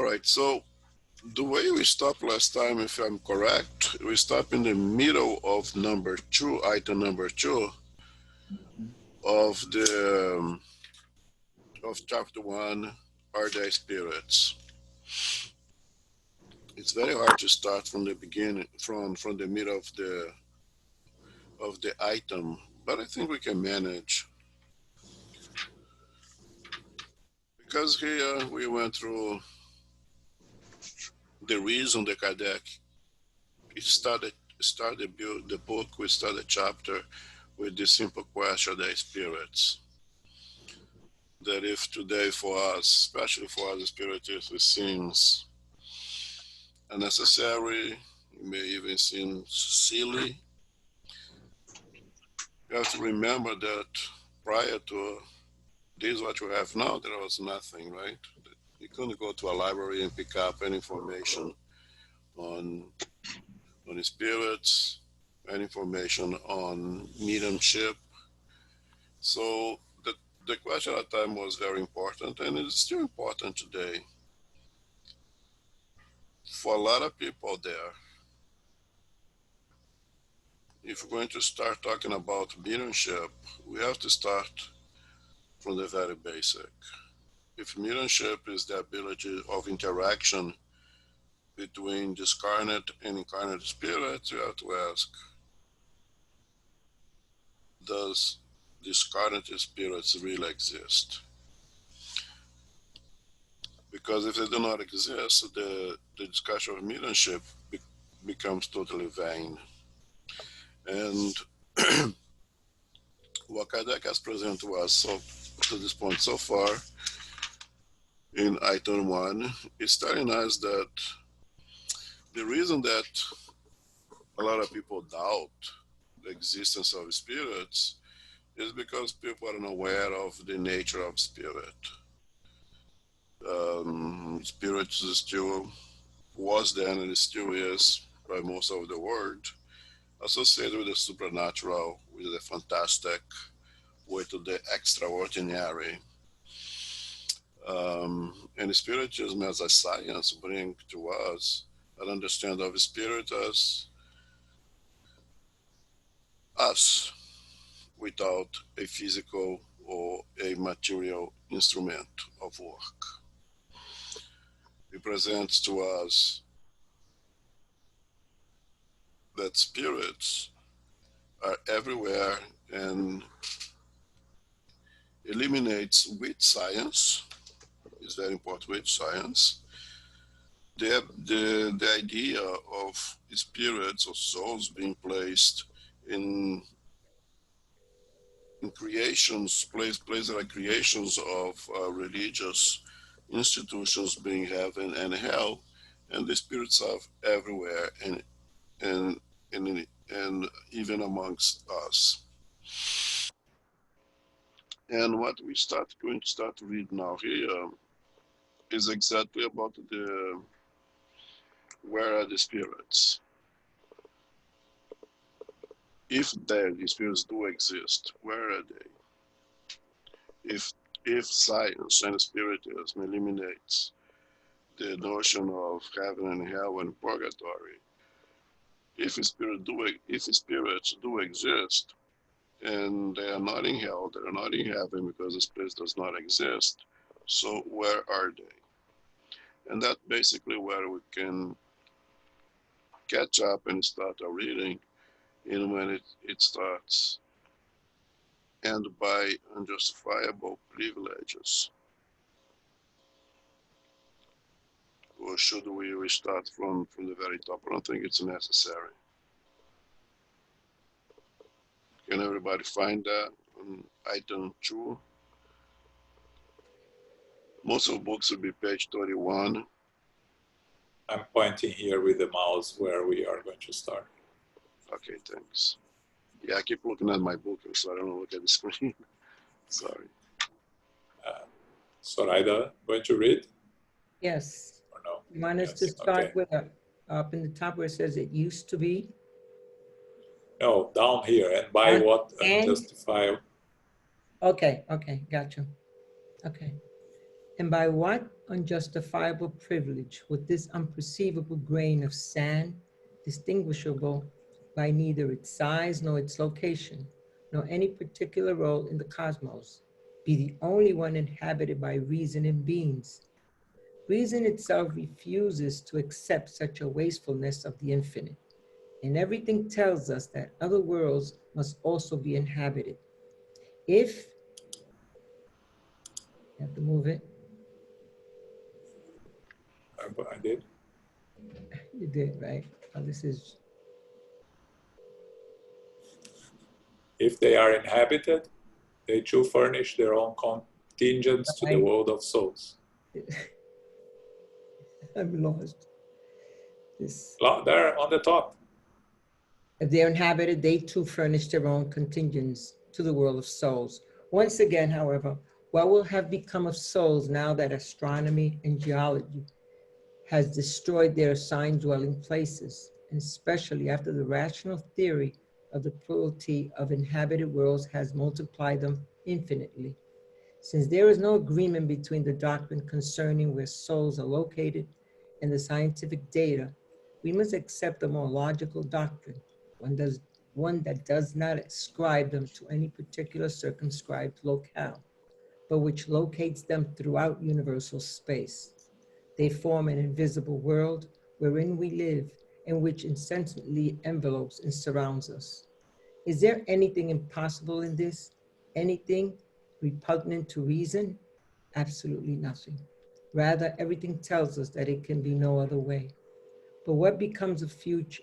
All right, so the way we stopped last time, if I'm correct, we stopped in the middle of number 2, item number 2 of the of chapter 1, Are They Spirits? It's very hard to start from the beginning, from the middle of the item, but I think we can manage. Because here we went through the reason that Kardec started build the book, we started the chapter with the simple question, the spirits. That if today for us, especially for us spiritists, it seems unnecessary, it may even seem silly, you have to remember that prior to this, what you have now, there was nothing, right? You couldn't go to a library and pick up any information on the spirits, any information on mediumship. So the question at the time was very important, and it's still important today. For a lot of people there, if we're going to start talking about mediumship, we have to start from the very basic. If mediumship is the ability of interaction between discarnate and incarnate spirits, you have to ask, does discarnate spirits really exist? Because if they do not exist, the discussion of mediumship becomes totally vain. And what Kardec has presented to us to this point so far in item 1 is telling us that the reason that a lot of people doubt the existence of spirits is because people are unaware of the nature of spirit. Spirit still was then and still is, by most of the world, associated with the supernatural, with the fantastic, with the extraordinary. And spiritism as a science brings to us an understanding of spirit as us without a physical or a material instrument of work. It presents to us that spirits are everywhere and eliminates with science, is very important with science, the idea of spirits or souls being placed in creations, places like creations of religious institutions being heaven and hell, and the spirits are everywhere and even amongst us. And what we going to start to read now here is exactly about where are the spirits. If the spirits do exist, where are they? If science and spiritism eliminates the notion of heaven and hell and purgatory, if spirits do exist and they are not in hell, they are not in heaven because the space does not exist, so where are they? And that's basically where we can catch up and start our reading, and when it starts, and by unjustifiable privileges. Or should we restart from the very top? I don't think it's necessary. Can everybody find that on item 2? Most of the books will be page 31. I'm pointing here with the mouse where we are going to start. Okay, thanks. Yeah, I keep looking at my book, so I don't look at the screen. Sorry. Zoraida, going to read? Yes. Or no? You want us Yes, to start okay. with up in the top where it says it used to be? No, down here. And by what unjustifiable? Okay, got you. Okay. And by what unjustifiable privilege would this unperceivable grain of sand, distinguishable by neither its size nor its location, nor any particular role in the cosmos, be the only one inhabited by reasoning beings? Reason itself refuses to accept such a wastefulness of the infinite, and everything tells us that other worlds must also be inhabited. If, you have to move it, I did. you did, right? This is, If they are inhabited, they too furnish their own contingents to the right? world of souls. I'm lost. This, There on the top. if they're inhabited, they too furnish their own contingents to the world of souls. Once again, however, what will have become of souls now that astronomy and geology has destroyed their assigned dwelling places, and especially after the rational theory of the plurality of inhabited worlds has multiplied them infinitely? Since there is no agreement between the doctrine concerning where souls are located and the scientific data, we must accept a more logical doctrine, one that does not ascribe them to any particular circumscribed locale, but which locates them throughout universal space. They form an invisible world wherein we live and which incessantly envelopes and surrounds us. Is there anything impossible in this? Anything repugnant to reason? Absolutely nothing. Rather, everything tells us that it can be no other way. But what becomes of future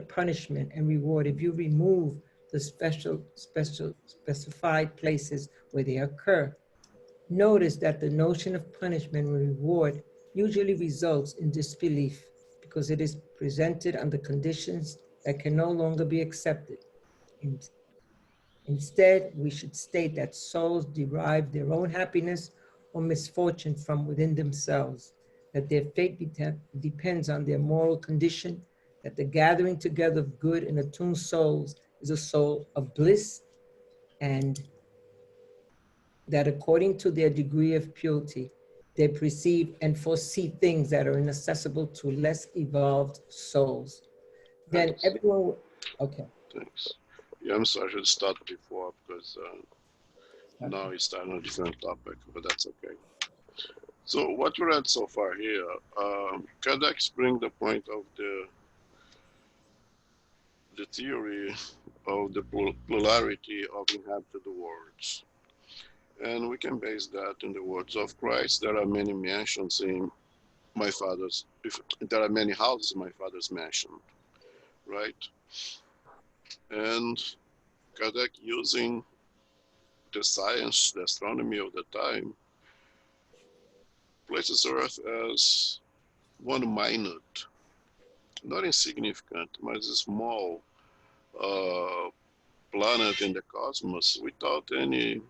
punishment and reward if you remove the specified places where they occur? Notice that the notion of punishment and reward usually results in disbelief because it is presented under conditions that can no longer be accepted. Instead, we should state that souls derive their own happiness or misfortune from within themselves, that their fate depends on their moral condition, that the gathering together of good and attuned souls is a soul of bliss, and that according to their degree of purity, they perceive and foresee things that are inaccessible to less evolved souls. Then Thanks. everyone, okay. Thanks. Yeah, I'm sorry I should start before because now it's starting on a different topic, but that's okay. So what we read so far here, Kardec brings the point of the theory of the plurality of inhabited worlds. And we can base that in the words of Christ. There are many mansions in my father's, if there are many houses in my father's mansion, right? And Kardec, using the science, the astronomy of the time, places Earth as one minute, not insignificant, but a small uh, planet in the cosmos without any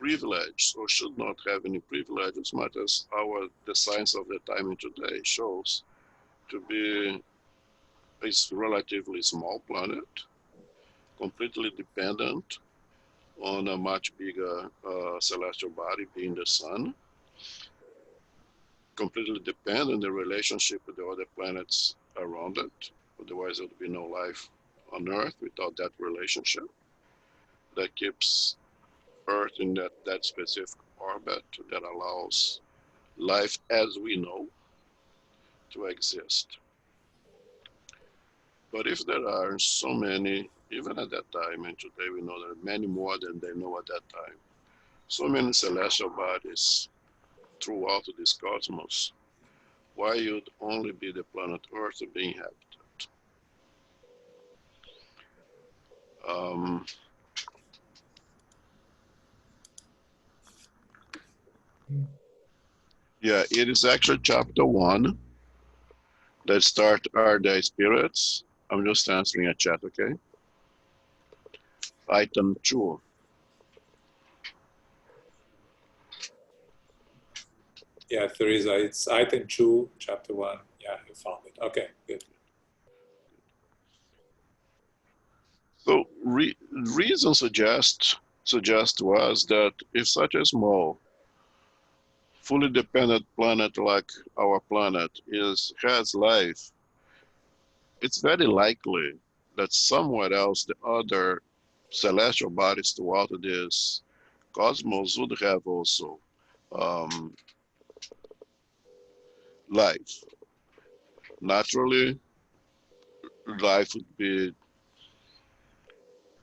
privilege, or should not have any privilege, as much as the science of the time and today shows to be a relatively small planet, completely dependent on a much bigger celestial body being the sun, completely dependent on the relationship with the other planets around it. Otherwise, there would be no life on Earth without that relationship that keeps Earth in that specific orbit that allows life as we know to exist. But if there are so many, even at that time, and today we know there are many more than they know at that time, so many celestial bodies throughout this cosmos, why would only be the planet Earth to be inhabited? Um, yeah, it is actually chapter 1 that start Are They Spirits? I'm just answering a chat, okay? Item 2. Yeah, Teresa, it's item 2, chapter 1. Yeah, you found it. Okay, good. So reason suggest was that if such a small fully dependent planet like our planet has life, it's very likely that somewhere else the other celestial bodies throughout this cosmos would have also um, life. Naturally, life would be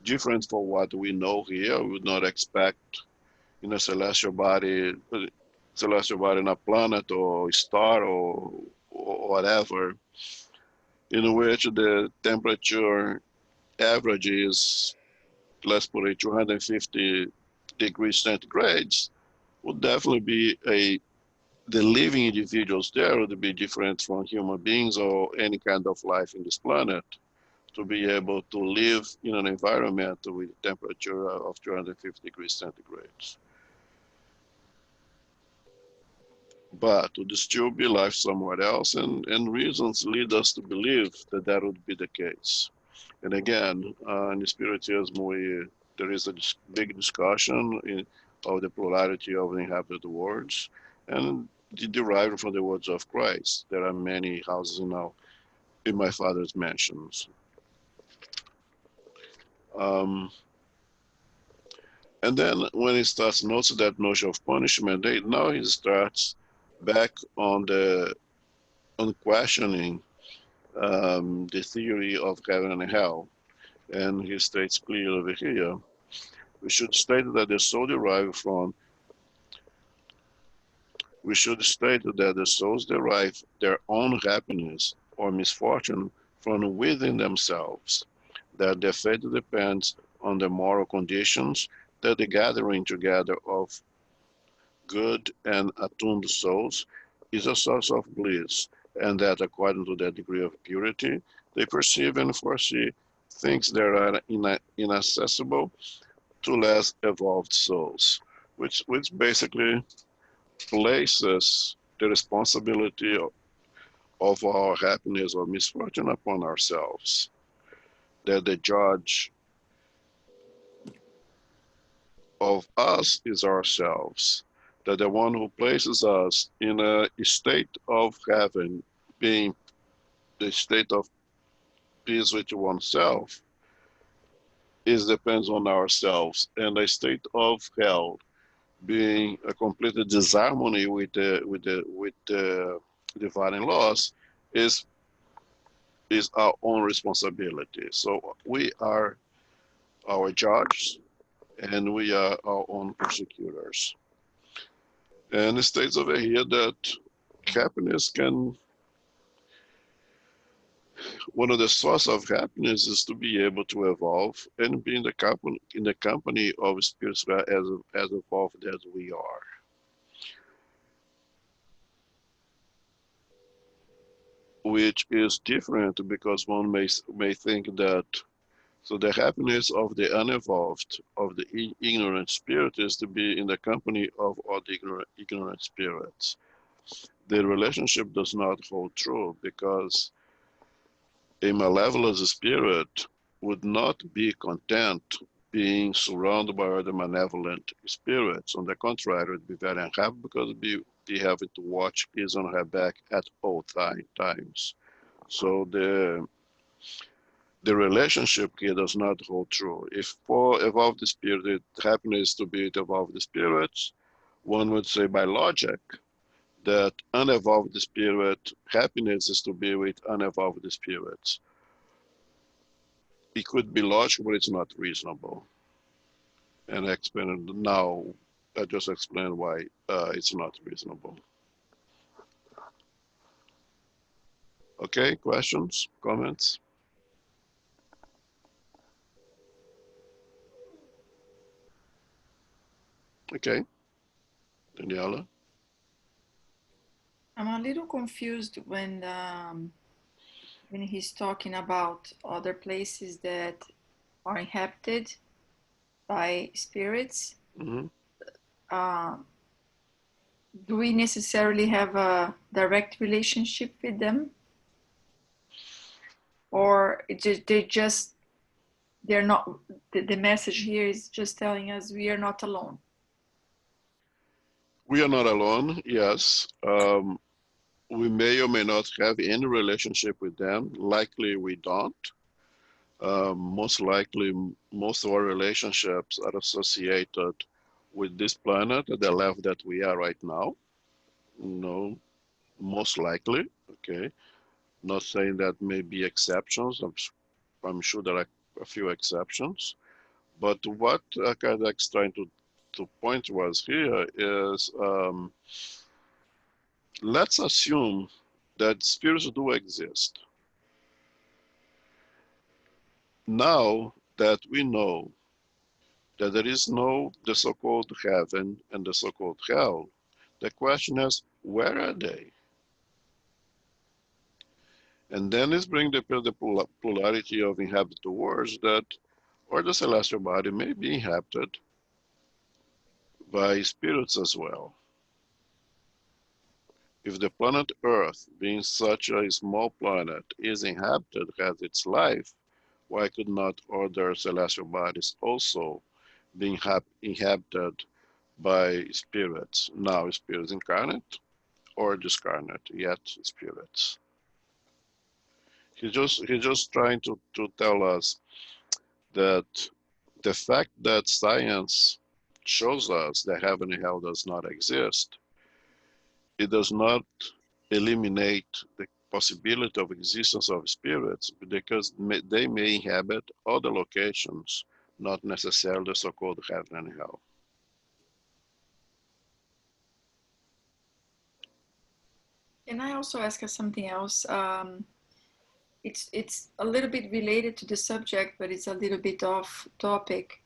different from what we know here. We would not expect in a celestial body in a planet or star or whatever, in which the temperature average is, let's put it, 250 degrees centigrades, would definitely be the living individuals there would be different from human beings or any kind of life in this planet to be able to live in an environment with a temperature of 250 degrees centigrade. But would still be life somewhere else, and reasons lead us to believe that that would be the case. And again, in Spiritism, there is a big discussion of the plurality of the inhabited worlds, and derived from the words of Christ. There are many houses in my father's mansions. Um, and then when he starts noticing that notion of punishment, now he starts back on questioning the theory of heaven and hell. And he states clearly over here, we should state that the soul derived from, we should state that the souls derive their own happiness or misfortune from within themselves, that their fate depends on the moral conditions, that the gathering together of good and attuned souls is a source of bliss, and that according to their degree of purity, they perceive and foresee things that are inaccessible to less evolved souls, which basically places the responsibility of our happiness or misfortune upon ourselves. That the judge of us is ourselves. That the one who places us in a state of heaven, being the state of peace with oneself, is depends on ourselves, and a state of hell, being a complete disharmony with the divine laws, is our own responsibility. So we are our judges, and we are our own persecutors. And it states over here that happiness can, one of the source of happiness is to be able to evolve and be in the company of spirits as evolved as we are. Which is different because one may think that, so the happiness of the unevolved, of the ignorant spirit, is to be in the company of all the ignorant spirits. The relationship does not hold true because a malevolent spirit would not be content being surrounded by other malevolent spirits. On the contrary, it would be very unhappy because it would be having to watch his on her back at all times. So the relationship here does not hold true. If for evolved spirit, happiness to be to evolved spirits, one would say by logic that unevolved spirit, happiness is to be with unevolved spirits. It could be logical, but it's not reasonable. And I explained now, I just explained why it's not reasonable. Okay, questions, comments? Okay, Daniela? I'm a little confused when he's talking about other places that are inhabited by spirits. Mm-hmm. Do we necessarily have a direct relationship with them, or they're not? The message here is just telling us we are not alone. We are not alone, yes. We may or may not have any relationship with them. Likely we don't. Most likely, most of our relationships are associated with this planet at the level that we are right now. No, most likely. Okay. Not saying that may be exceptions. I'm sure there are a few exceptions. But what Kardec's trying to point to us here is let's assume that spirits do exist. Now that we know that there is no the so-called heaven and the so-called hell, the question is, where are they? And then let's bring the polarity of inhabited worlds that, or the celestial body may be inhabited by spirits as well. If the planet Earth, being such a small planet, is inhabited, has its life, why could not other celestial bodies also be inhabited by spirits? Now spirits incarnate or discarnate, yet spirits. He's just trying to tell us that the fact that science shows us that heaven and hell does not exist, it does not eliminate the possibility of existence of spirits because they may inhabit other locations, not necessarily so-called heaven and hell. Can I also ask us something else? It's a little bit related to the subject, but it's a little bit off topic.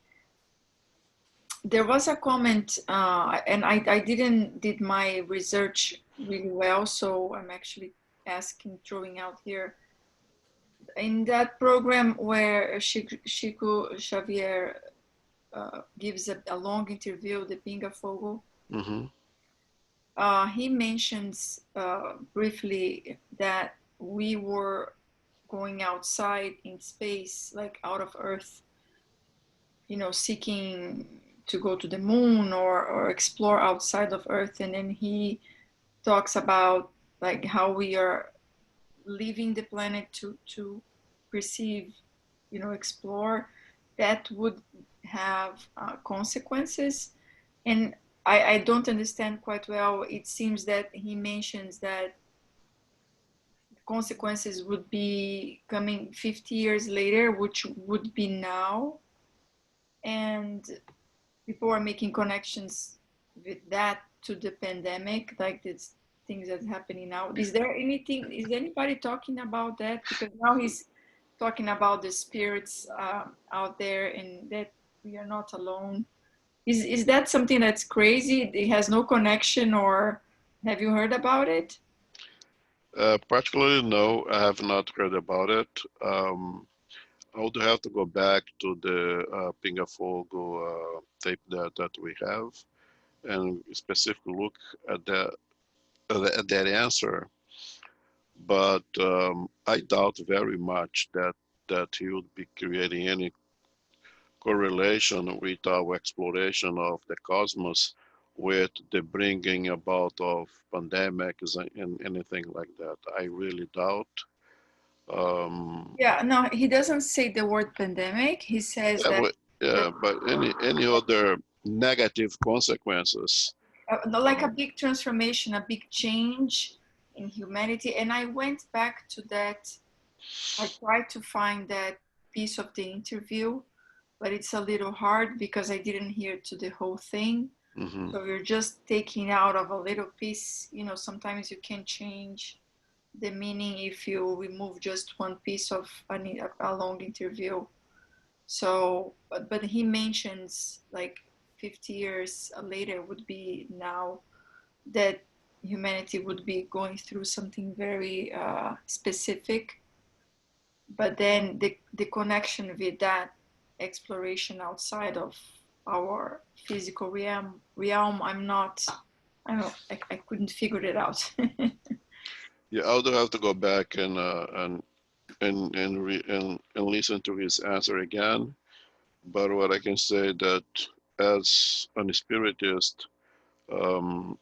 There was a comment, and I didn't did my research really well, so I'm actually asking, throwing out here. In that program where Chico Xavier gives a long interview, the Pinga Fogo, Mm-hmm. he mentions briefly that we were going outside in space, like out of Earth, seeking to go to the moon or explore outside of Earth. And then he talks about like how we are leaving the planet to perceive, explore. That would have consequences. And I don't understand quite well. It seems that he mentions that consequences would be coming 50 years later, which would be now. And people are making connections with that to the pandemic, like these things that's happening now. Is anybody talking about that? Because now he's talking about the spirits out there and that we are not alone. Is that something that's crazy? It has no connection, or have you heard about it? Particularly, no, I have not heard about it. I would have to go back to the Pinga Fogo tape that we have and specifically look at that answer. But I doubt very much that he would be creating any correlation with our exploration of the cosmos with the bringing about of pandemics and anything like that. I really doubt. Yeah, no, he doesn't say the word pandemic. He says Yeah, that but any other negative consequences? no, like a Um, big transformation, a big change in humanity. And I went back to that. I tried to find that piece of the interview, but it's a little hard because I didn't hear to the whole thing. mhm. So you're just taking out of a little piece. Sometimes you can change the meaning if you remove just one piece of a long interview. So, but he mentions like 50 years later would be now that humanity would be going through something very specific. But then the connection with that exploration outside of our physical realm, I don't know, I couldn't figure it out. Yeah, I would have to go back and listen to his answer again. But what I can say that as an spiritist, Um,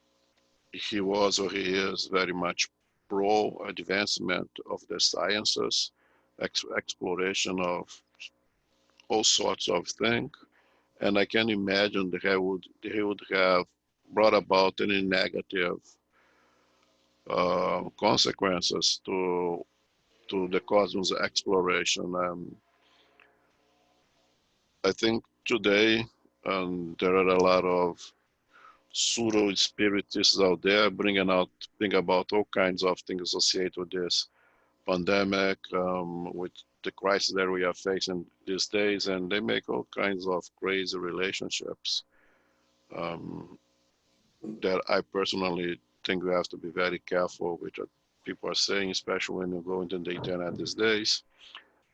he was or he is very much pro advancement of the sciences, exploration of all sorts of things. And I can imagine that he would have brought about any negative consequences to the cosmos exploration. I think today there are a lot of pseudo spiritists out there bring about all kinds of things associated with this pandemic, with the crisis that we are facing these days, and they make all kinds of crazy relationships um, that I personally think we have to be very careful with what people are saying, especially when you go into the internet these days.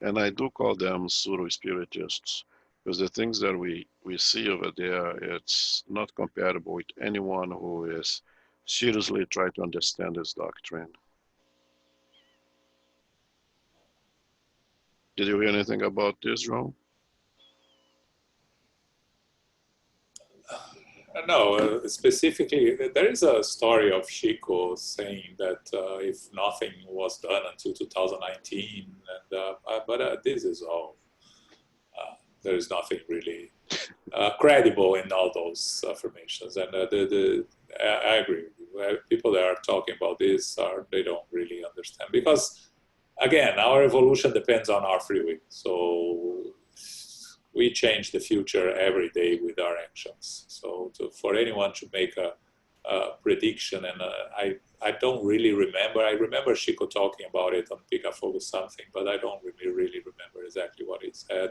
And I do call them pseudo spiritists because the things that we see over there, it's not compatible with anyone who is seriously trying to understand this doctrine. Did you hear anything about this, Ron? No, specifically, there is a story of Chico saying that if nothing was done until 2019, but this is all. There is nothing really credible in all those affirmations, and I agree with you. People that are talking about this they don't really understand because, again, our evolution depends on our free will. So we change the future every day with our actions. So for anyone to make a prediction, and I don't really remember. I remember Chico talking about it on Picafogo something, but I don't really remember exactly what he said.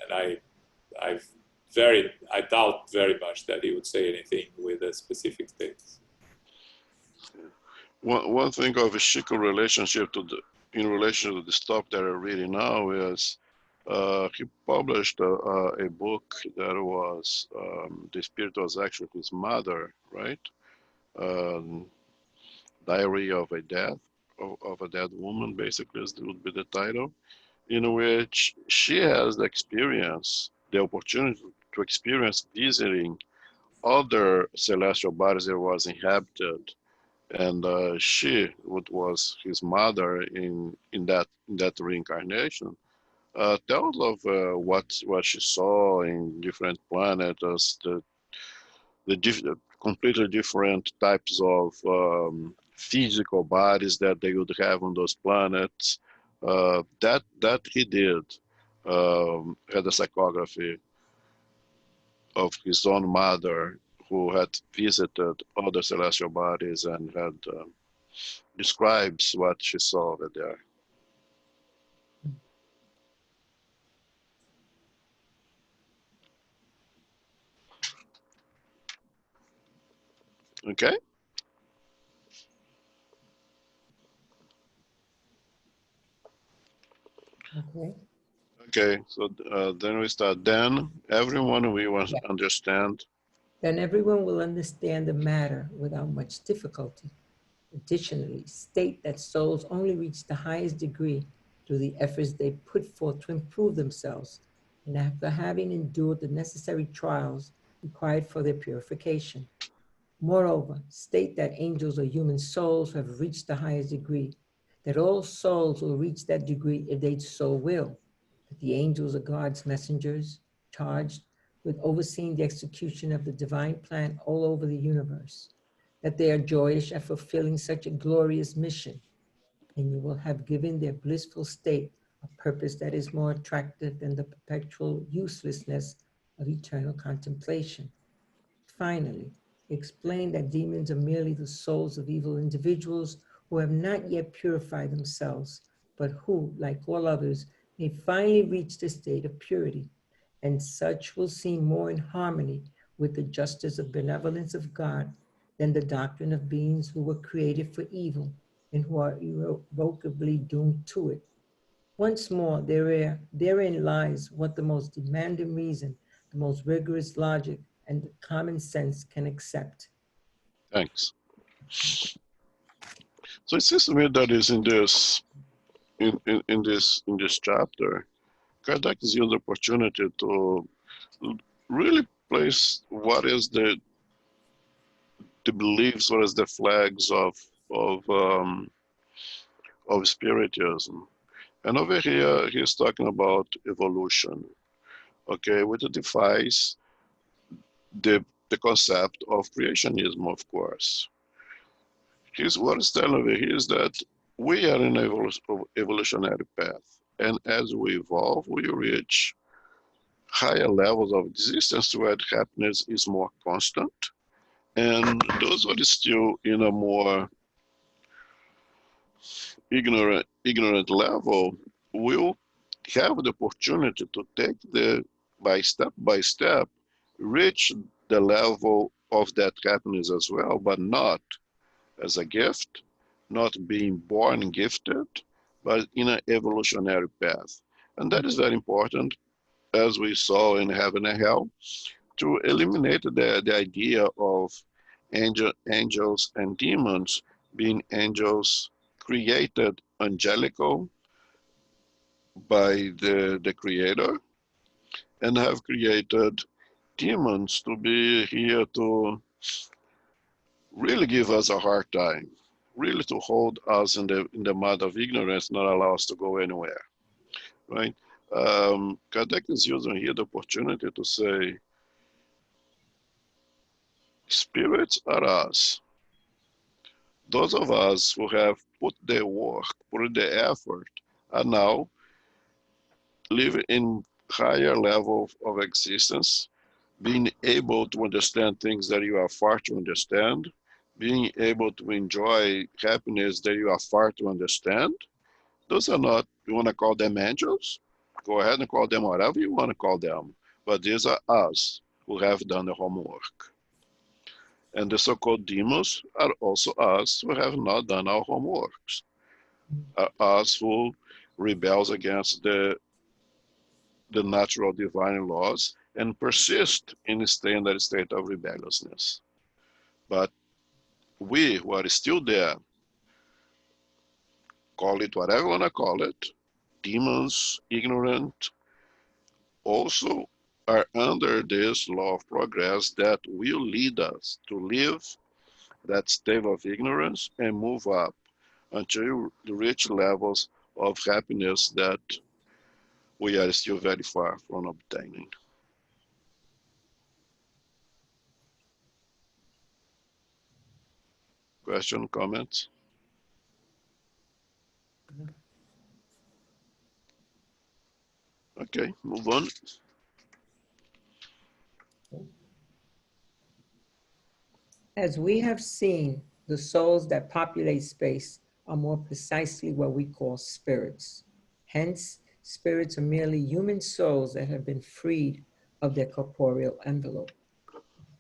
And I doubt very much that he would say anything with a specific dates. One thing of a Chico relationship in relation to the stuff that I'm reading now is he published a book that was the spirit was actually his mother, right? Um, Diary of a Dead of a Dead Woman, basically, would be the title, in which she has the opportunity to experience visiting other celestial bodies that was inhabited, and she, what was his mother in that reincarnation, tells of what she saw in different planets, the completely different types of physical bodies that they would have on those planets. That he did had a psychography of his own mother who had visited other celestial bodies and had describes what she saw over there. Okay. Okay. Okay. So then we start. Then everyone we want to Yeah. understand. Then everyone will understand the matter without much difficulty. Additionally, state that souls only reach the highest degree through the efforts they put forth to improve themselves, and after having endured the necessary trials required for their purification. Moreover, state that angels or human souls have reached the highest degree, that all souls will reach that degree if they so will, that the angels are God's messengers, charged with overseeing the execution of the divine plan all over the universe, that they are joyous at fulfilling such a glorious mission, and you will have given their blissful state a purpose that is more attractive than the perpetual uselessness of eternal contemplation. Finally, explain that demons are merely the souls of evil individuals who have not yet purified themselves, but who, like all others, may finally reach the state of purity, and such will seem more in harmony with the justice of benevolence of God than the doctrine of beings who were created for evil and who are irrevocably doomed to it. Once more, therein lies what the most demanding reason, the most rigorous logic, and common sense can accept. Thanks. So it seems to me that is in this chapter, Kardec is using the opportunity to really place what is the beliefs or as the flags of um, of spiritism. And over here, he's talking about evolution. Okay, which defies the concept of creationism, of course. Here's what he's telling over here is that we are in an evolutionary path. And as we evolve, we reach higher levels of existence where happiness is more constant. And those who are still in a more ignorant level will have the opportunity to take the by step reach the level of that happiness as well, but not as a gift, not being born gifted, but in an evolutionary path. And that is very important, as we saw in heaven and hell, to eliminate the idea of angels and demons being angels created angelical by the creator, and have created demons to be here to really give us a hard time, really to hold us in the mud of ignorance, not allow us to go anywhere, right? Kardec is using here the opportunity to say, spirits are us. Those of us who have put their work, put the effort, are now living in higher level of existence, being able to understand things that you are far to understand, being able to enjoy happiness that you are far to understand. Those are not, you want to call them angels? Go ahead and call them whatever you want to call them. But these are us who have done the homework. And the so-called demons are also us who have not done our homeworks, are us who rebels against the natural divine laws and persist in staying in that state of rebelliousness. But we who are still there, call it whatever you want to call it, demons, ignorant, also are under this law of progress that will lead us to live that state of ignorance and move up until you reach levels of happiness that we are still very far from obtaining. Question, comments? Okay, move on. As we have seen, the souls that populate space are more precisely what we call spirits. Hence, spirits are merely human souls that have been freed of their corporeal envelope.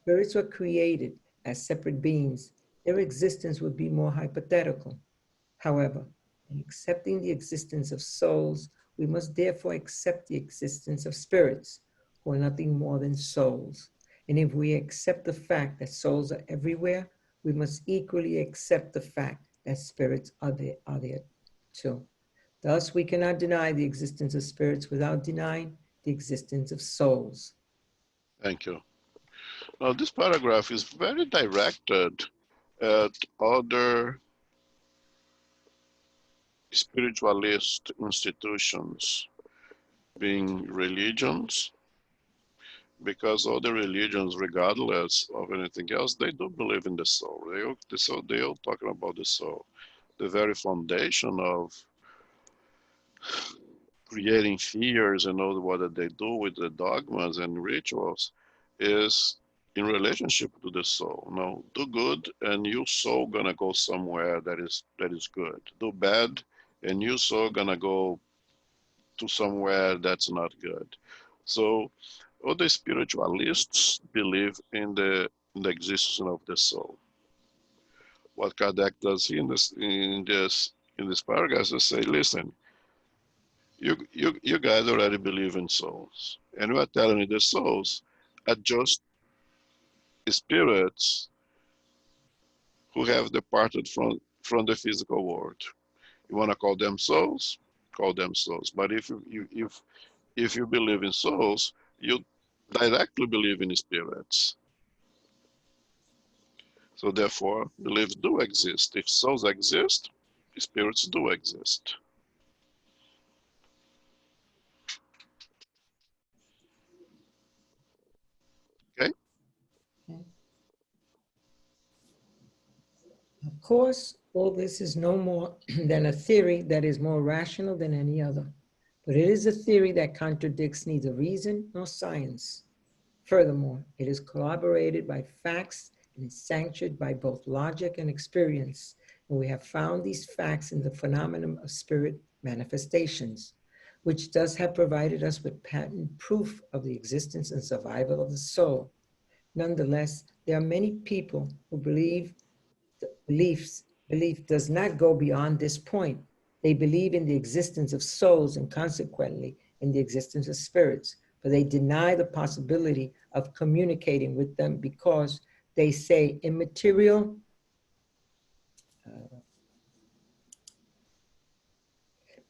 Spirits were created as separate beings. Their existence would be more hypothetical. However, in accepting the existence of souls, we must therefore accept the existence of spirits, who are nothing more than souls. And if we accept the fact that souls are everywhere, we must equally accept the fact that spirits are there too. Thus, we cannot deny the existence of spirits without denying the existence of souls. Thank you. Now, this paragraph is very directed at other spiritualist institutions, being religions, because all the religions, regardless of anything else, they do believe in the soul. They all talking about the soul. The very foundation of creating fears and all what they do with the dogmas and rituals is in relationship to the soul. Now, do good and your soul gonna go somewhere that is good. Do bad and your soul gonna go to somewhere that's not good. So all the spiritualists believe in the existence of the soul. What Kardec does here in this paragraph is say, listen, you guys already believe in souls. And we're telling you the souls are just spirits who have departed from the physical world. You want to call them souls? Call them souls. But if you believe in souls, you directly believe in spirits. So therefore, beliefs do exist. If souls exist, spirits do exist. Okay? Of course, all this is no more than a theory that is more rational than any other, but it is a theory that contradicts neither reason nor science. Furthermore, it is corroborated by facts and is sanctioned by both logic and experience, and we have found these facts in the phenomenon of spirit manifestations, which thus have provided us with patent proof of the existence and survival of the soul. Nonetheless, there are many people who belief does not go beyond this point. They believe in the existence of souls and consequently in the existence of spirits, but they deny the possibility of communicating with them because they say immaterial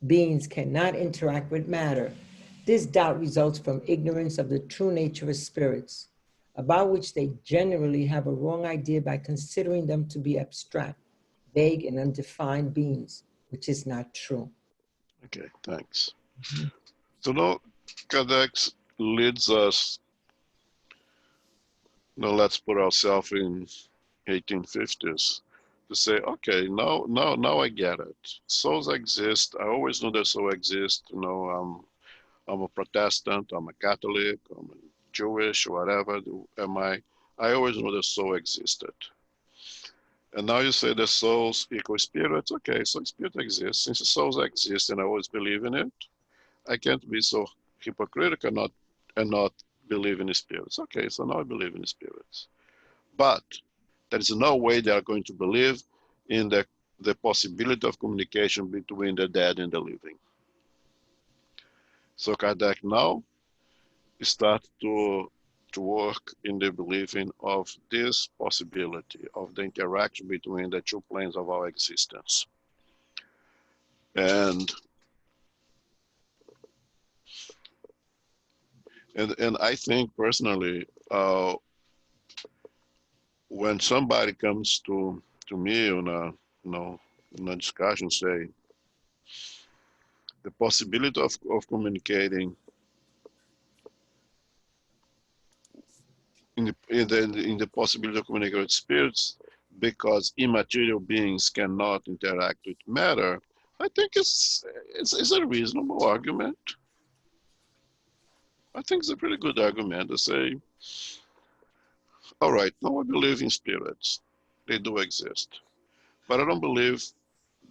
beings cannot interact with matter. This doubt results from ignorance of the true nature of spirits, about which they generally have a wrong idea by considering them to be abstract, vague, and undefined beings, which is not true. Okay, thanks. So now Kardec leads us, now let's put ourselves in 1850s to say, okay, now I get it. Souls exist. I always knew that souls exist. I'm a Protestant, I'm a Catholic, I'm a Jewish, whatever am I. I always knew the soul existed. And now you say the souls equal spirits. Okay, so spirit exists. Since the souls exist and I always believe in it, I can't be so hypocritical and not believe in the spirits. Okay, so now I believe in the spirits. But there is no way they are going to believe in the possibility of communication between the dead and the living. So Kardec now start to work in the believing of this possibility of the interaction between the two planes of our existence. And I think personally, when somebody comes to me in a discussion, say the possibility of communicating in the possibility of communicating with spirits because immaterial beings cannot interact with matter, I think it's a reasonable argument. I think it's a pretty good argument to say, all right, now I believe in spirits. They do exist. But I don't believe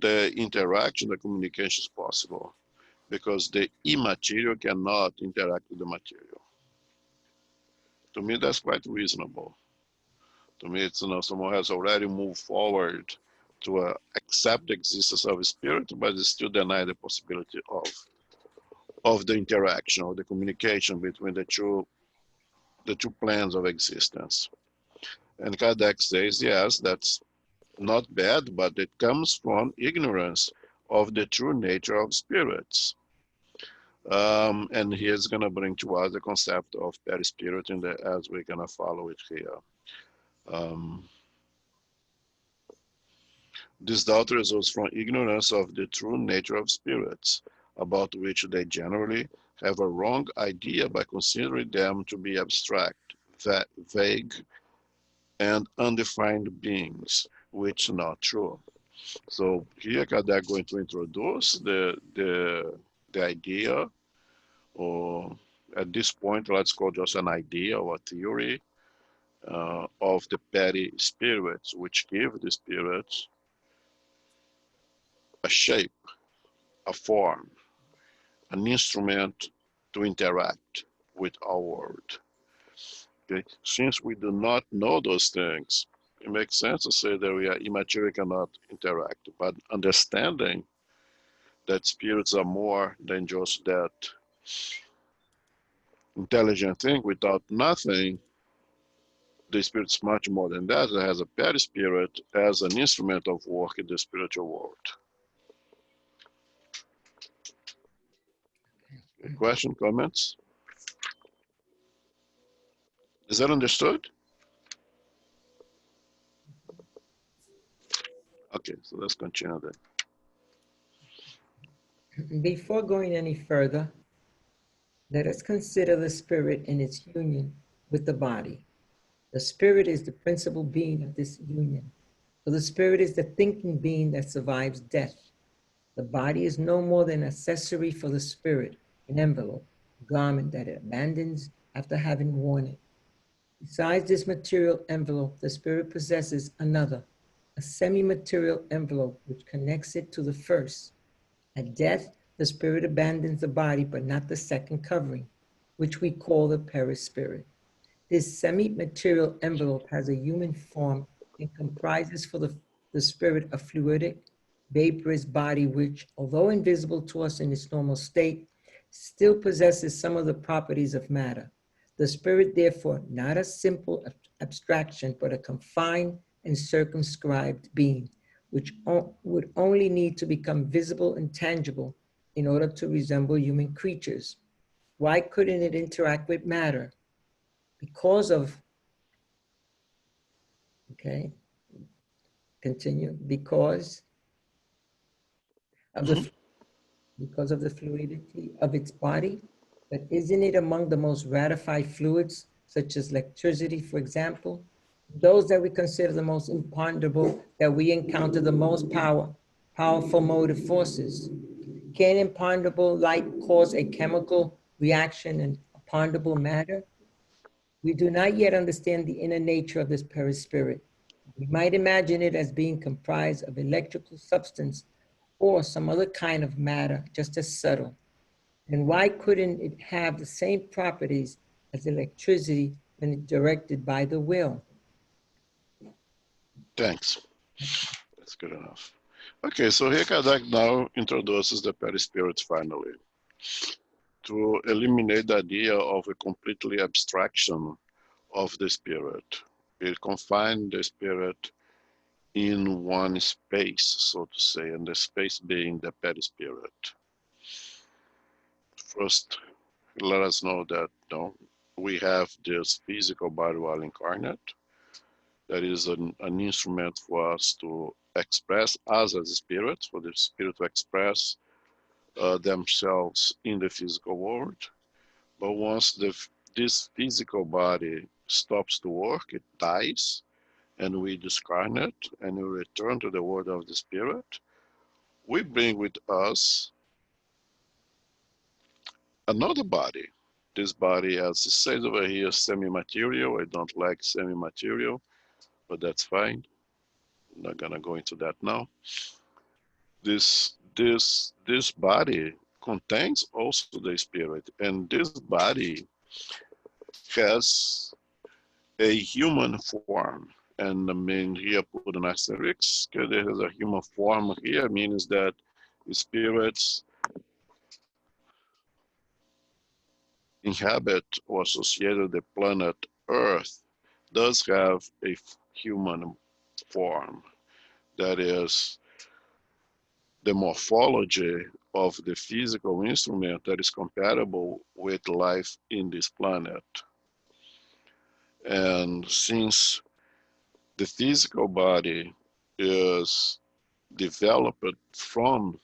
the interaction, the communication is possible because the immaterial cannot interact with the material. To me, that's quite reasonable. To me, it's someone has already moved forward to accept the existence of a spirit, but still deny the possibility of the interaction or the communication between the two planes of existence. And Kardec says, yes, that's not bad, but it comes from ignorance of the true nature of spirits. And he's going to bring to us the concept of perispirit as we're going to follow it here. This doubt results from ignorance of the true nature of spirits, about which they generally have a wrong idea by considering them to be abstract, vague, and undefined beings, which is not true. So here Kardec going to introduce the idea, or at this point, let's call just an idea or a theory of the petty spirits, which give the spirits a shape, a form, an instrument to interact with our world. Okay? Since we do not know those things, it makes sense to say that we are immaterial, cannot interact. But understanding that spirits are more than just that intelligent thing without nothing, the spirit's much more than that. It has a perispirit as an instrument of work in the spiritual world. Okay, question, comments? Is that understood? Okay, so let's continue then. Before going any further, let us consider the spirit in its union with the body. The spirit is the principal being of this union. For the spirit is the thinking being that survives death. The body is no more than accessory for the spirit, an envelope, a garment that it abandons after having worn it. Besides this material envelope, the spirit possesses another, a semi-material envelope which connects it to the first. At death, the spirit abandons the body, but not the second covering, which we call the perispirit. This semi-material envelope has a human form and comprises for the spirit a fluidic, vaporous body which, although invisible to us in its normal state, still possesses some of the properties of matter. The spirit, therefore, not a simple abstraction, but a confined and circumscribed being, which would only need to become visible and tangible in order to resemble human creatures. Why couldn't it interact with matter? Because of, okay, continue, of Mhm. the because of the fluidity of its body. But isn't it among the most ratified fluids, such as electricity, for example? Those that we consider the most imponderable, that we encounter the most powerful motive forces. Can imponderable light cause a chemical reaction in ponderable matter? We do not yet understand the inner nature of this perispirit. We might imagine it as being comprised of electrical substance or some other kind of matter, just as subtle. And why couldn't it have the same properties as electricity when it's directed by the will? Thanks. That's good enough. Okay, so here Kardec now introduces the perispirit finally to eliminate the idea of a completely abstraction of the spirit. It confined the spirit in one space, so to say, and the space being the perispirit. First, let us know that we have this physical body while incarnate. That is an instrument for us to express us as a spirit, for the spirit to express themselves in the physical world. But once this physical body stops to work, it dies, and we discarnate and we return to the world of the spirit, we bring with us another body. This body, as it says over here, semi-material. I don't like semi-material, but that's fine. I'm not gonna go into that now. This body contains also the spirit, and this body has a human form. And I mean, here put an asterisk. There is a human form here, means that spirits inhabit or associated the planet Earth does have a human form. That is the morphology of the physical instrument that is compatible with life in this planet. And since the physical body is developed from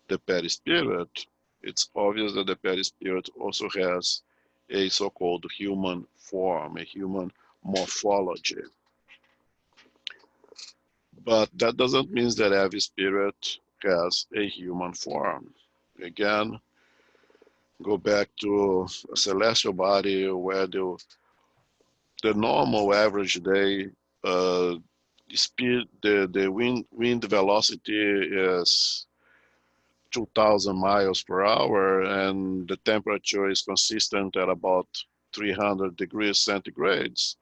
the perispirit, it's obvious that the perispirit also has a so-called human form, a human morphology. But that doesn't mean that every spirit has a human form. Again, go back to a celestial body where the normal average day speed, the wind velocity is 2,000 miles per hour, and the temperature is consistent at about 300 degrees centigrades.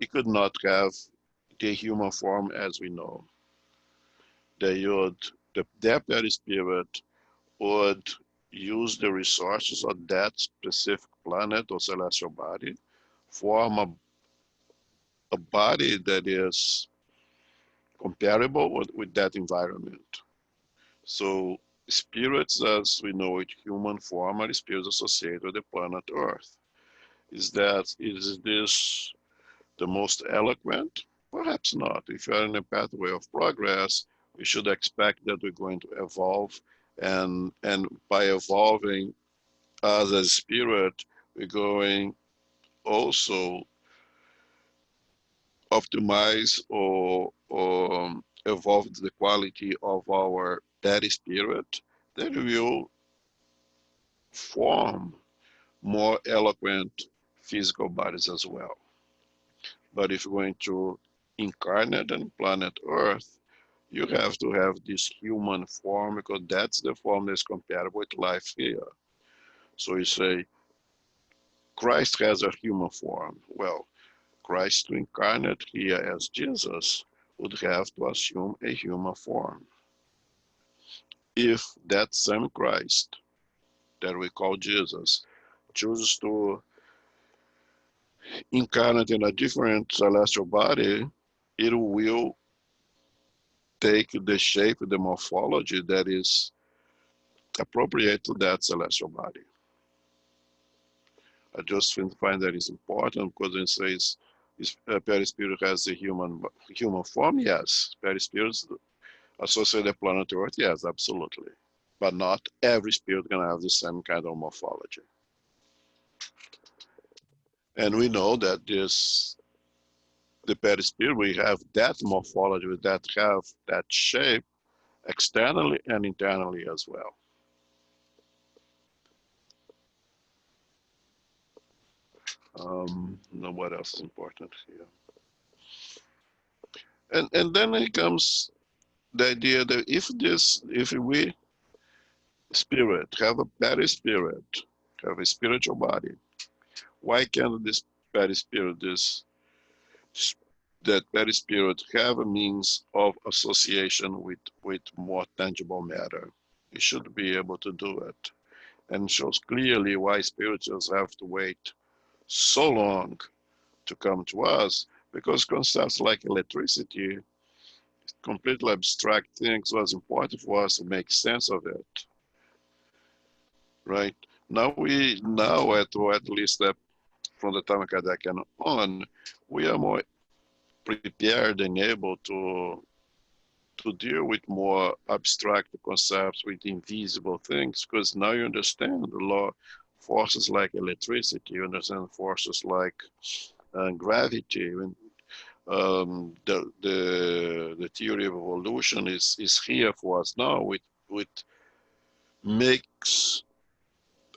It could not have the human form as we know. The deputy spirit would use the resources of that specific planet or celestial body, form a body that is comparable with that environment. So spirits, as we know it, human form, are spirits associated with the planet Earth. Is this the most eloquent? Perhaps not. If you are in a pathway of progress, We should expect that we're going to evolve, and by evolving as a spirit, we're going also optimize or evolve the quality of our perispirit that will form more eloquent physical bodies as well. But if you're going to incarnate on planet Earth, you have to have this human form because that's the form that's compatible with life here. So you say, Christ has a human form. Well, Christ to incarnate here as Jesus would have to assume a human form. If that same Christ that we call Jesus chooses to incarnate in a different celestial body, it will take the shape, the morphology that is appropriate to that celestial body. I just find that is important because it says perispirit has a human form. Yes, perispirits associated with planet Earth. Yes, absolutely, but not every spirit can have the same kind of morphology. And we know that the perispirit we have that morphology, that have that shape externally and internally as well. What else is important here? And then it comes the idea that if we spirit have a perispirit, have a spiritual body, why can't this perispirit, that perispirit have a means of association with more tangible matter? It should be able to do it, and shows clearly why spirituals have to wait so long to come to us, because concepts like electricity, completely abstract things, was important for us to make sense of it, right? Now at least from the time of Kardec and on, we are more prepared and able to deal with more abstract concepts, with invisible things, because now you understand the law, forces like electricity, you understand forces like gravity. The theory of evolution is here for us now, with makes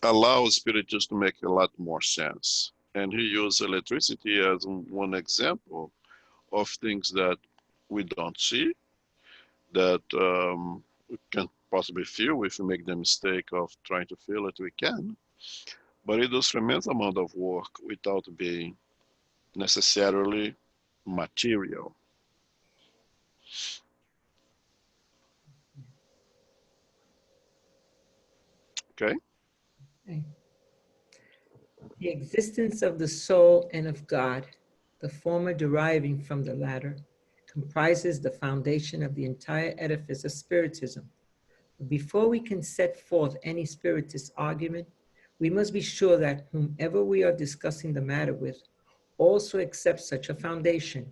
allows spirituals to make a lot more sense. And he used electricity as one example of things that we don't see, that we can possibly feel. If we make the mistake of trying to feel it, we can. But it does tremendous amount of work without being necessarily material. Okay? Okay. The existence of the soul and of God, the former deriving from the latter, comprises the foundation of the entire edifice of Spiritism. But before we can set forth any Spiritist argument, we must be sure that whomever we are discussing the matter with also accepts such a foundation.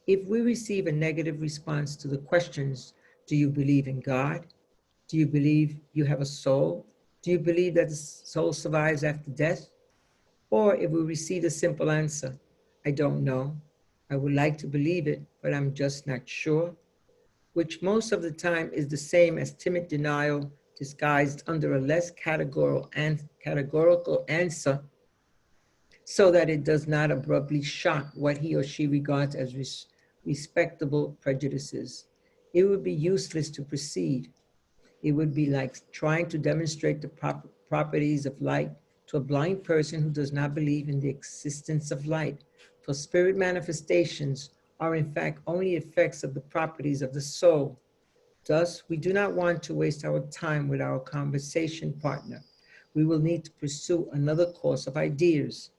If we receive a negative response to the questions, do you believe in God? Do you believe you have a soul? Do you believe that the soul survives after death? Or if we receive a simple answer, I don't know, I would like to believe it, but I'm just not sure, which most of the time is the same as timid denial disguised under a less categorical answer, so that it does not abruptly shock what he or she regards as respectable prejudices. It would be useless to proceed. It would be like trying to demonstrate the properties of light to a blind person who does not believe in the existence of light. For spirit manifestations are in fact only effects of the properties of the soul. Thus, we do not want to waste our time with our conversation partner. We will need to pursue another course of ideas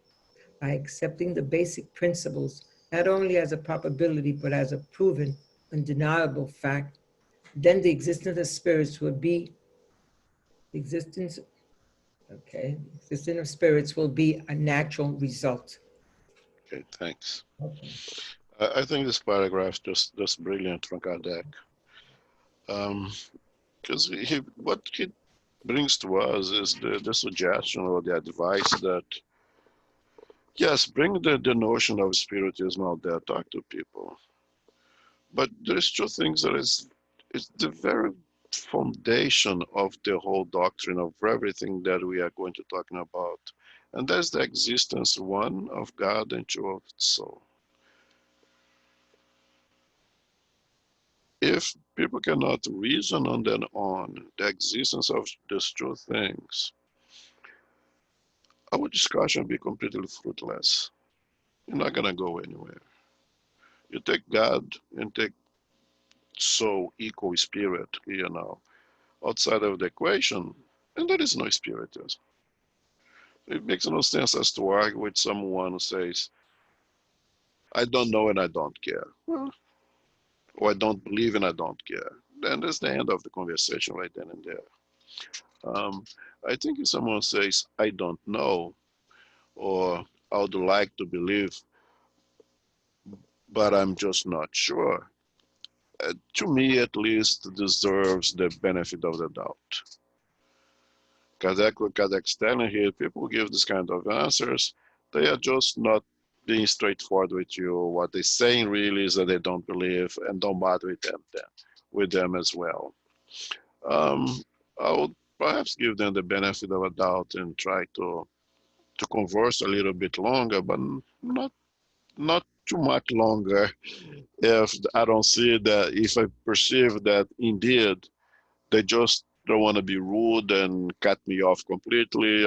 by accepting the basic principles not only as a probability but as a proven, undeniable fact. Then the existence of spirits would be the existence. Okay, the existence of spirits will be a natural result. Okay, thanks. Okay. I think this paragraph is just brilliant from Kardec. Because what he brings to us is the suggestion or the advice that, yes, bring the notion of spiritism out there, talk to people. But there's two things that is the very foundation of the whole doctrine of everything that we are going to talking about. And that's the existence, one, of God, and two, of the soul. If people cannot reason on their own the existence of these two things, our discussion will be completely fruitless. You're not going to go anywhere. You take God and take soul, equal spirit, outside of the equation, and there is no spiritism. It makes no sense as to argue with someone who says, I don't know and I don't care. Well, or I don't believe and I don't care. Then that's the end of the conversation right then and there. Um, I think if someone says, I don't know, or I would like to believe, but I'm just not sure, to me at least deserves the benefit of the doubt. Kardec's telling here, people give this kind of answers, they are just not being straightforward with you. What they're saying really is that they don't believe, and don't bother with them as well. Um, I would perhaps give them the benefit of a doubt and try to converse a little bit longer, but not too much longer. If I don't see that, if I perceive that indeed they just don't want to be rude and cut me off completely,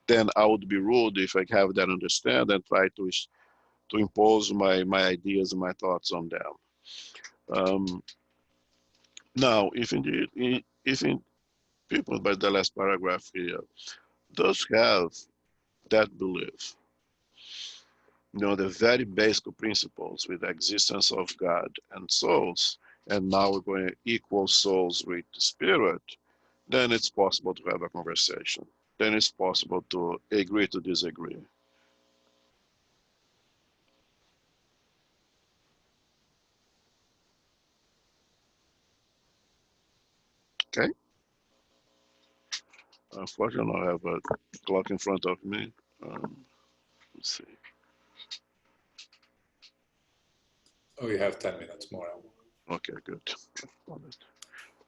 then I would be rude if I have that understand and try to impose my ideas and my thoughts on them. Um, Now, if indeed, if in people by the last paragraph here does have that belief, the very basic principles with the existence of God and souls, and now we're going to equal souls with the spirit, then it's possible to have a conversation. Then it's possible to agree to disagree. Okay? Unfortunately, I have a clock in front of me. Let's see. Oh, you have 10 minutes more. Okay, good.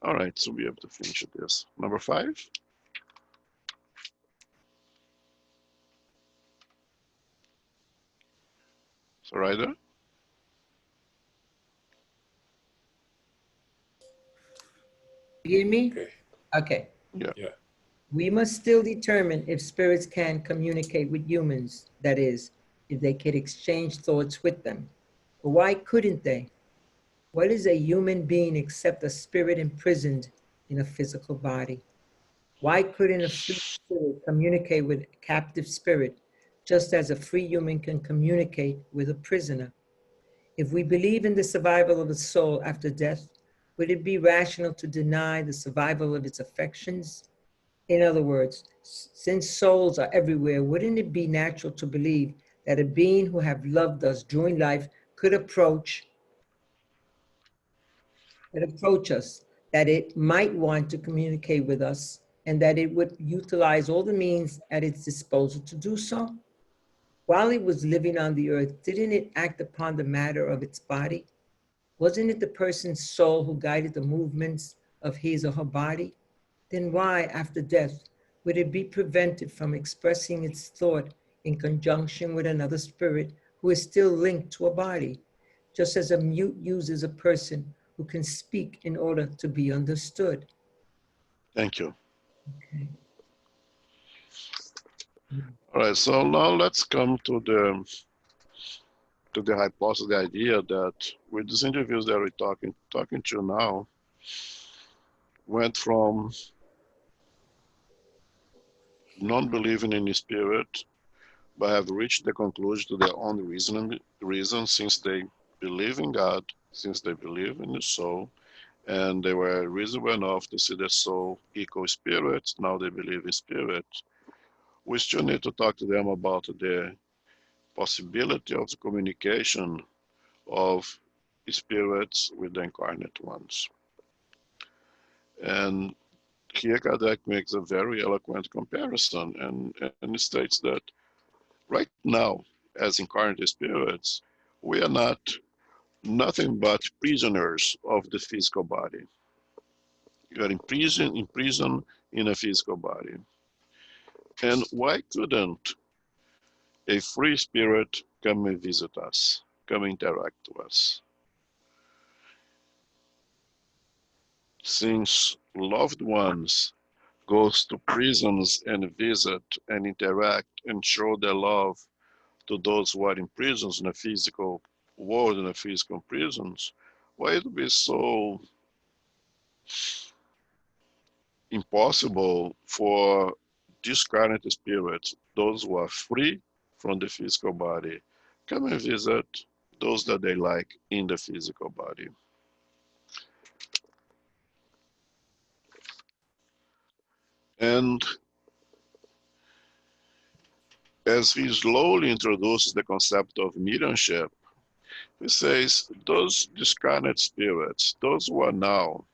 All right, so we have to finish this. Number 5. So, Ryder? You hear me? Okay. Okay. Yeah. Yeah. We must still determine if spirits can communicate with humans, that is, if they could exchange thoughts with them. But why couldn't they? What is a human being except a spirit imprisoned in a physical body? Why couldn't a free spirit communicate with a captive spirit, just as a free human can communicate with a prisoner? If we believe in the survival of the soul after death, would it be rational to deny the survival of its affections? In other words, since souls are everywhere, wouldn't it be natural to believe that a being who have loved us during life could approach us, that it might want to communicate with us, and that it would utilize all the means at its disposal to do so? While it was living on the earth, didn't it act upon the matter of its body? Wasn't it the person's soul who guided the movements of his or her body? Then why, after death, would it be prevented from expressing its thought in conjunction with another spirit who is still linked to a body, just as a mute uses a person who can speak in order to be understood? Thank you. Okay. All right, so now let's come to the hypothesis, the idea that with these individuals that we're talking to now, went from non-believing in the spirit, but have reached the conclusion to their own reason, since they believe in God, since they believe in the soul, and they were reasonable enough to see the soul equal spirit. Now they believe in spirit. We still need to talk to them about the possibility of the communication of spirits with the incarnate ones. And here Kardec makes a very eloquent comparison and states that right now, as incarnate spirits, we are nothing but prisoners of the physical body. You are in prison in a physical body. And why couldn't a free spirit come and visit us, come interact with us? Since loved ones goes to prisons and visit and interact and show their love to those who are in prisons in the physical world, in the physical prisons, why it be so impossible for discarnate spirits, those who are free from the physical body, come and visit those that they like in the physical body? And as he slowly introduces the concept of mediumship, he says those discarnate spirits, those who are now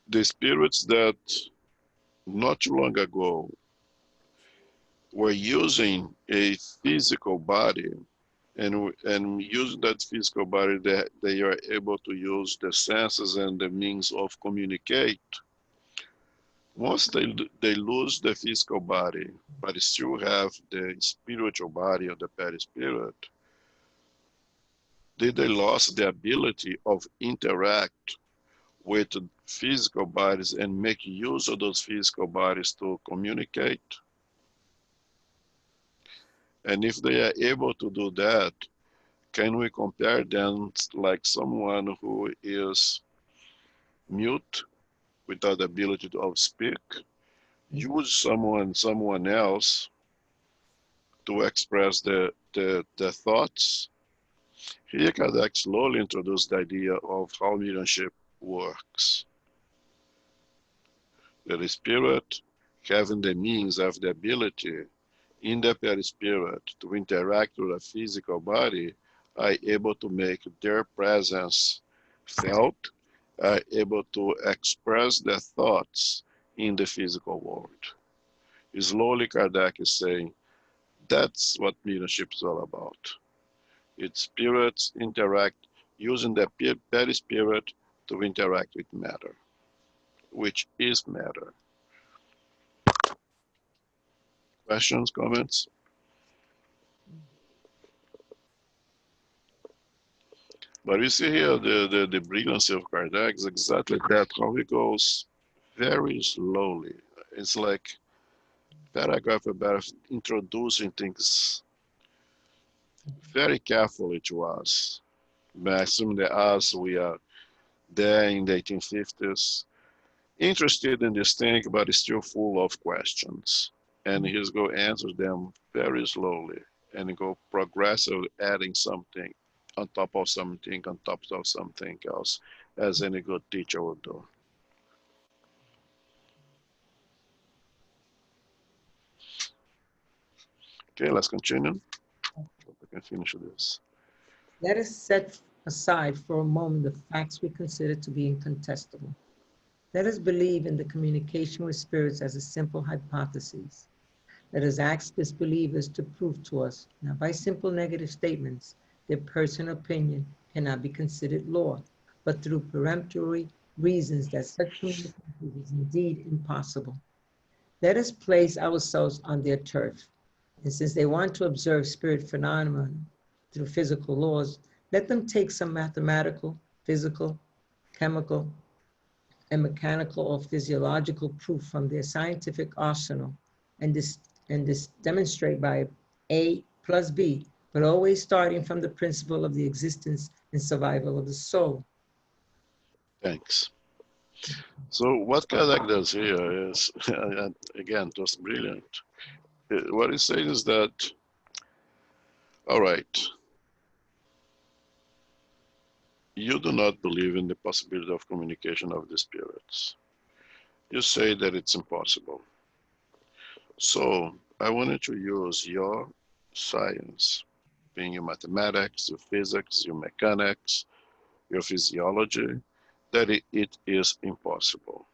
the spirits that not too long ago were using a physical body, and using that physical body, they are able to use the senses and the means of communicate. Once they lose the physical body, but still have the spiritual body of the perispirit, they lost the ability of interact with physical bodies and make use of those physical bodies to communicate. And if they are able to do that, can we compare them like someone who is mute without the ability to speak, use someone else to express the thoughts? Here Kardec slowly introduced the idea of how mediumship works. That the spirit having the means of the ability in the perispirit to interact with a physical body are able to make their presence felt, are able to express their thoughts in the physical world. Slowly Kardec is saying that's what mediumship is all about. Its spirits interact using the perispirit to interact with matter, which is matter. Questions, comments? But you see here the brilliancy of Kardec is exactly that, how he goes very slowly. It's like paragraph by paragraph, introducing things very carefully to us. But I assume that us, we are there in the 1850s, interested in this thing, but still full of questions. And he's going to answer them very slowly and go progressively adding something on top of something, on top of something else, as any good teacher would do. Okay, let's continue. Hope we can finish this. Let us set aside for a moment the facts we consider to be incontestable. Let us believe in the communication with spirits as a simple hypothesis. Let us ask disbelievers to prove to us, not by simple negative statements, their personal opinion cannot be considered law, but through peremptory reasons that such communication is indeed impossible. Let us place ourselves on their turf. And since they want to observe spirit phenomena through physical laws, let them take some mathematical, physical, chemical, and mechanical or physiological proof from their scientific arsenal and demonstrate by A plus B, but always starting from the principle of the existence and survival of the soul. Thanks. So what Kardec does here is, again, just brilliant. What he's saying is that, all right, you do not believe in the possibility of communication of the spirits. You say that it's impossible. So I wanted to use your science, being your mathematics, your physics, your mechanics, your physiology, that it is impossible.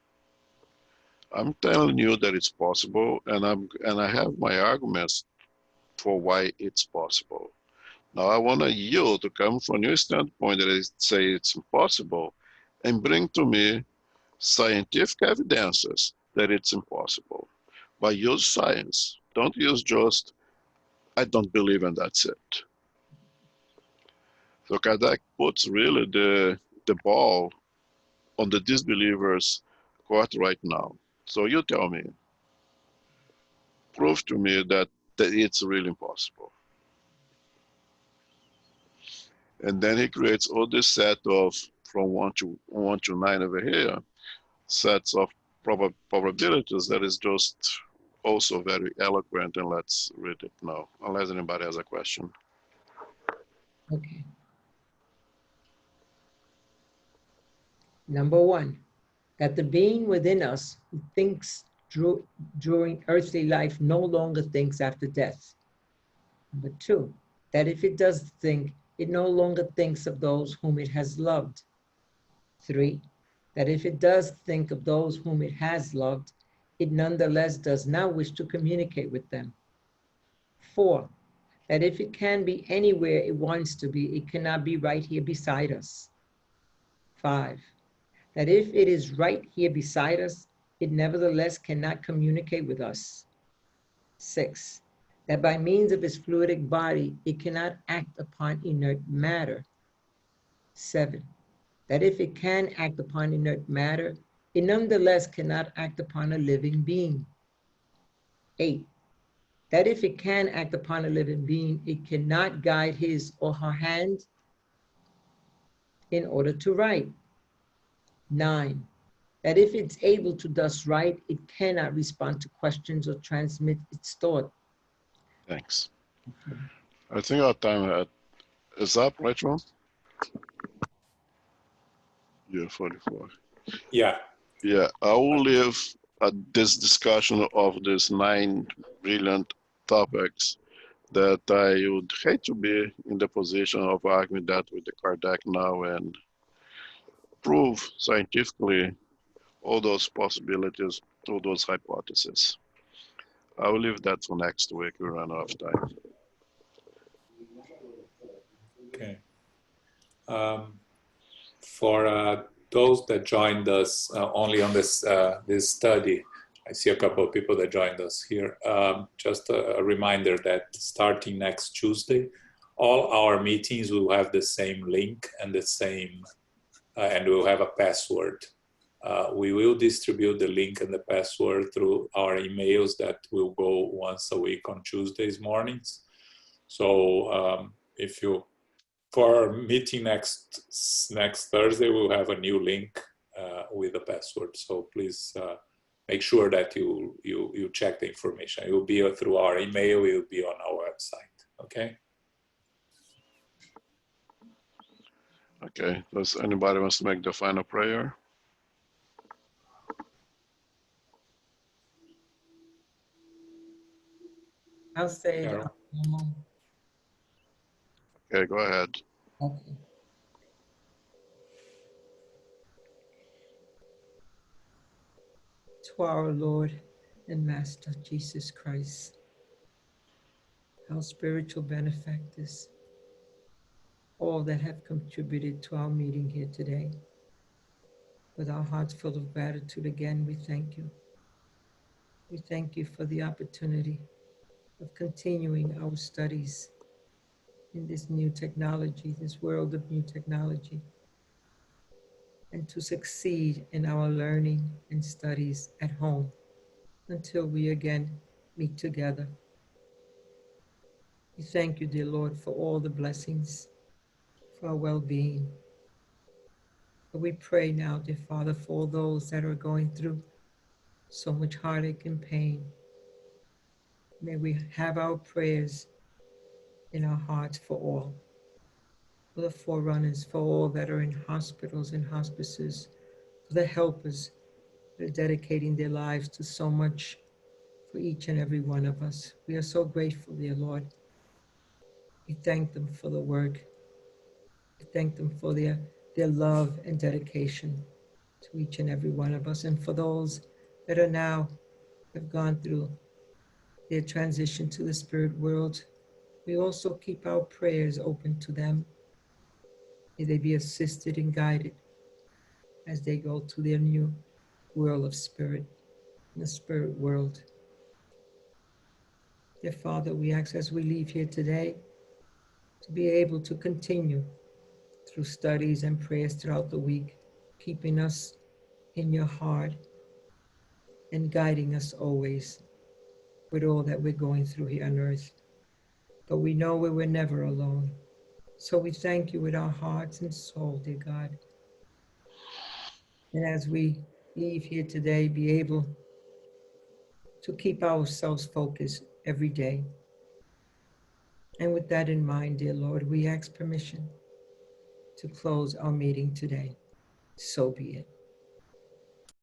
I'm telling you that it's possible, and I have my arguments for why it's possible. Now I want you to come from your standpoint that is say it's impossible, and bring to me scientific evidences that it's impossible. But use science. Don't use just I don't believe and that's it. So Kardec puts really the ball on the disbelievers' court right now. So you tell me, prove to me that it's really impossible. And then he creates all this set of from one to nine over here, sets of probabilities that is just also very eloquent. And let's read it now, unless anybody has a question. Okay. Number one, that the being within us who thinks during earthly life no longer thinks after death. Number two, that if it does think, it no longer thinks of those whom it has loved. Three, that if it does think of those whom it has loved, it nonetheless does not wish to communicate with them. Four, that if it can be anywhere it wants to be, it cannot be right here beside us. Five, that if it is right here beside us, it nevertheless cannot communicate with us. Six, that by means of its fluidic body, it cannot act upon inert matter. Seven, that if it can act upon inert matter, it nonetheless cannot act upon a living being. Eight, that if it can act upon a living being, it cannot guide his or her hand in order to write. Nine, that if it's able to thus write, it cannot respond to questions or transmit its thought. Thanks. I think our time is up, right, Ron? Yeah, 44. Yeah. Yeah, I will leave this discussion of these 9 brilliant topics that I would hate to be in the position of arguing that with the Kardec now and prove scientifically all those possibilities, all those hypotheses. I will leave that for next week. We run out of time. Okay. For those that joined us only on this study, I see a couple of people that joined us here. Just a reminder that starting next Tuesday, all our meetings will have the same link and the same, and we'll have a password. We will distribute the link and the password through our emails that will go once a week on Tuesdays mornings. So if you, for our meeting next Thursday, we'll have a new link with a password. So please make sure that you check the information. It will be through our email. It will be on our website. Okay. Okay. Does anybody wants to make the final prayer? I'll say it. Okay, go ahead. Okay. To our Lord and Master Jesus Christ, our spiritual benefactors, all that have contributed to our meeting here today. With our hearts full of gratitude again, we thank you. We thank you for the opportunity of continuing our studies in this new technology, this world of new technology, and to succeed in our learning and studies at home until we again meet together. We thank you, dear Lord, for all the blessings, for our well-being. But we pray now, dear Father, for all those that are going through so much heartache and pain. May we have our prayers in our hearts for all, for the forerunners, for all that are in hospitals and hospices, for the helpers that are dedicating their lives to so much for each and every one of us. We are so grateful, dear Lord. We thank them for the work. We thank them for their their love and dedication to each and every one of us. And for those that are now, have gone through their transition to the spirit world, we also keep our prayers open to them. May they be assisted and guided as they go to their new world of spirit, in the spirit world. Dear Father, we ask as we leave here today to be able to continue through studies and prayers throughout the week, keeping us in your heart and guiding us always with all that we're going through here on earth. But we know we were never alone. So we thank you with our hearts and soul, dear God. And as we leave here today, be able to keep ourselves focused every day. And with that in mind, dear Lord, we ask permission to close our meeting today. So be it.